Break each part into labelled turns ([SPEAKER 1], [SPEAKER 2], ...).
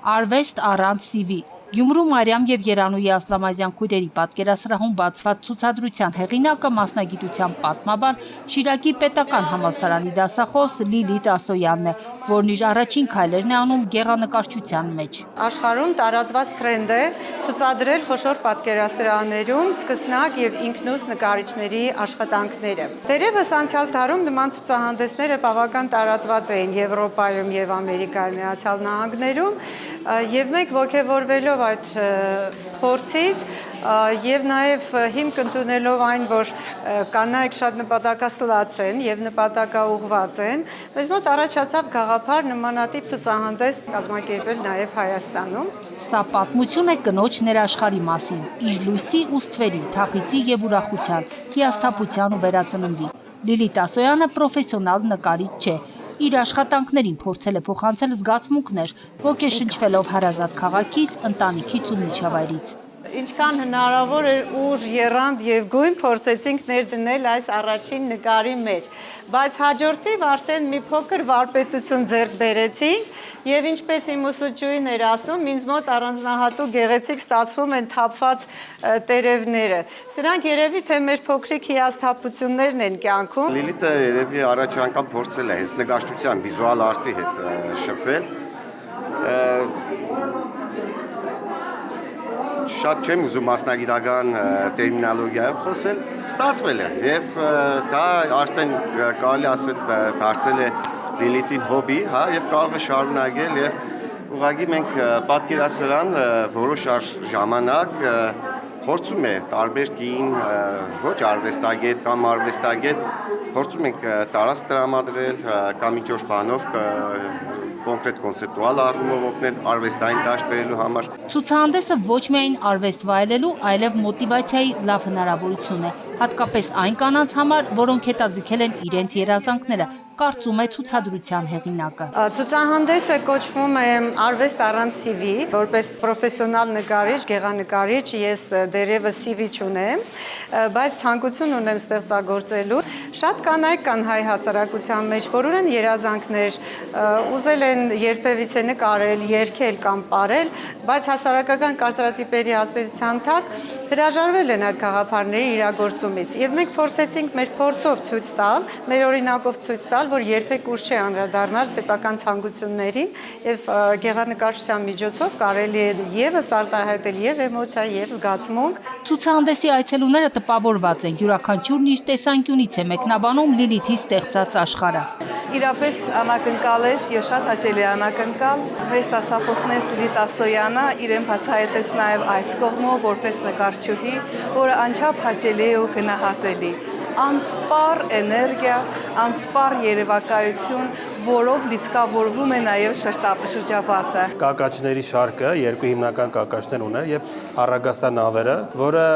[SPEAKER 1] Արվեստ առանց CV Գյումրու Մարիամ և Երանուհի Ասլամազյան քույրերի պատկերասրահում բացված ցուցադրության հեղինակը մասնագիտությամբ պատմաբան Շիրակի պետական համալսարանի դասախոս Լիլիթ Ասոյանն է, որն իր առաջին քայլերն է անում գեղանկարչության մեջ։
[SPEAKER 2] Աշխարհում տարածված թրենդ է ցուցադրել խոշոր պատկերասրահներում սկսնակ եւ ինքնուս նկարիչների աշխատանքները։ Դերևս անցյալ տարում նման ցուցահանդեսները բավական տարածված էին Եվրոպայում եւ Ամերիկայի Միացյալ Նահանգներում, եւ մենք ողջևորվելով այդ փորձից եւ նաեւ հիմք ընդունելով այն, որ կանայք շատ նպատակասլաց են եւ նպատակաուղղված են, մեզ մոտ առաջացավ գաղափար նմանատիպ ցուցահանդես կազմակերպել նաեւ Հայաստանում։
[SPEAKER 1] Սա պատմություն է կնոջ ներաշխարհի մասին, իր լույսի ու ստվերի, թախիծի եւ ուրախության, հիասթափության ու վերածննդի։ Լիլիթ Ասոյանը պրոֆեսիոնալ նկարիչ չէ։ Իր աշխատանքներին փորձել է փոխանցել զգացմունքներ, ոգեշնչվելով հարազատ քաղաքից, ընտանիքից ու միջավայրից։
[SPEAKER 2] Ինչքան հնարավոր էր ուժ, եռանդ եւ գույն փորձեցինք ներդնել այս առաջին նկարի մեջ, բայց հաջորդիվ արդեն մի փոքր վարպետություն ձեռք բերեցինք եւ ինչպես իմ ուսուցչուհին էր ասում, ինձ մոտ առանձնահատուկ գեղեցիկ ստացվում են թափված տերևները։ Սրանք երևի թե մեր փոքրիկ հիասթափություններն են կյանքում։
[SPEAKER 3] Լիլիթը երևի առաջ անգամ փորձել է հենց նկարչության վիզուալ արտի հետ շփվել։ Շատ չեմ ուզում մասնագիտական տերմինոլոգիայով խոսել, ստացվել է եւ դա արդեն կարելի ասել դարձել է Լիլիթին հոբի, հա, եւ կարող է շարունակել եւ ուղղակի մենք պատկերասրահան որոշ ժամանակ փորձում է տարբեր կին ոչ արվեստագետ կամ արվեստագետ փորձում ենք տարածք տրամադրել կամ ինչ-որ բանով կոնկրետ կոնցեպտուալ առումով օգնել արվեստային դաշտ բերելու համար։
[SPEAKER 1] Ցուցահանդեսը ոչ միայն արվեստ վայելելու, այլև մոտիվացիայի լավ հնարավորություն է, հատկապես այն կանանց համար, որոնք հետաձգել են իրենց երազանքները, կարծում է ցուցադրության հեղինակը։
[SPEAKER 2] Ցուցահանդեսը կոչվում է Արվեստ առանց CV, որպես պրոֆեսիոնալ նկարիչ, գեղանկարիչ ես դերևս CV չունեմ, բայց ցանկություն ունեմ ստեղծագործելու։ Շատ կանայք կան հայ հասարակության մեջ, որ ունեն երազանքներ, ուզել են երբևիցե նկարել, երգել կամ պարել, բայց հասարակական կարծրատիպերի ազդեցության տակ հրաժարվել են այդ գաղափարների իրագործումից։ Եվ մենք փորձեցինք մեր փորձով ցույց տալ, մեր օրինակով ցույց տալ, որ երբեք ուշ չի անդրադառնալ սեփական ցանկություններին եւ գեղանկարչության միջոցով կարելի է եւս արտահայտել եւ էմոցիա եւ զգացմունք։
[SPEAKER 1] Ցուցահանդեսի այցելուները տպավորված են, յուրաքանչյուրն իր տեսանկյունից է մեկնաբանում Լիլիթի ստեղծած աշխարհը։
[SPEAKER 4] Իրապես անակնկալ էր եւ շատ հաճելի անակնկալ։ Մեր դասախոսներից Լիլիթ Ասոյանը իրեն բացահայտեց նաեւ այս կողմով որպես նկարչուհի, որը անչափ հաճելի է ու գնահատելի։ Անսպառ էներգիա, անսպառ երևակայություն, որով լիցքավորվում է նաև շրջապատը։
[SPEAKER 5] Կակաչների շարքը երկու հիմնական կակաչներ ուներ եւ Առագաստան նավերը, որը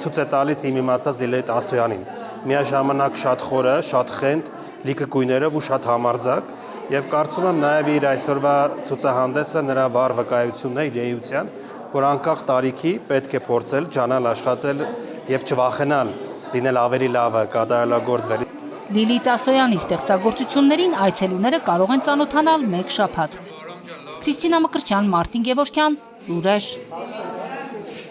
[SPEAKER 5] ցույց է տալիս իմ իմացած Լիլիթ Ասոյանին։ Միաժամանակ շատ խորը, շատ խենթ, լիքը գույներով ու շատ համարձակ եւ կարծում եմ նաեւ իր այսօրվա ցուցահանդեսը նրա վառ վկայությունն է իր էության, որ անկախ տարիքի պետք է փորձել, ջանալ, աշխատել եւ չվախենալ լինել ավելի լավը, կատարելագործվել։
[SPEAKER 1] Լիլիթ Ասոյանի ստեղծագործություններին այցելուները կարող են ծանոթանալ մեկ շաբաթ։ Քրիստինա Մկրտչյան, Մարտին Գևորգյան, Լուրեր։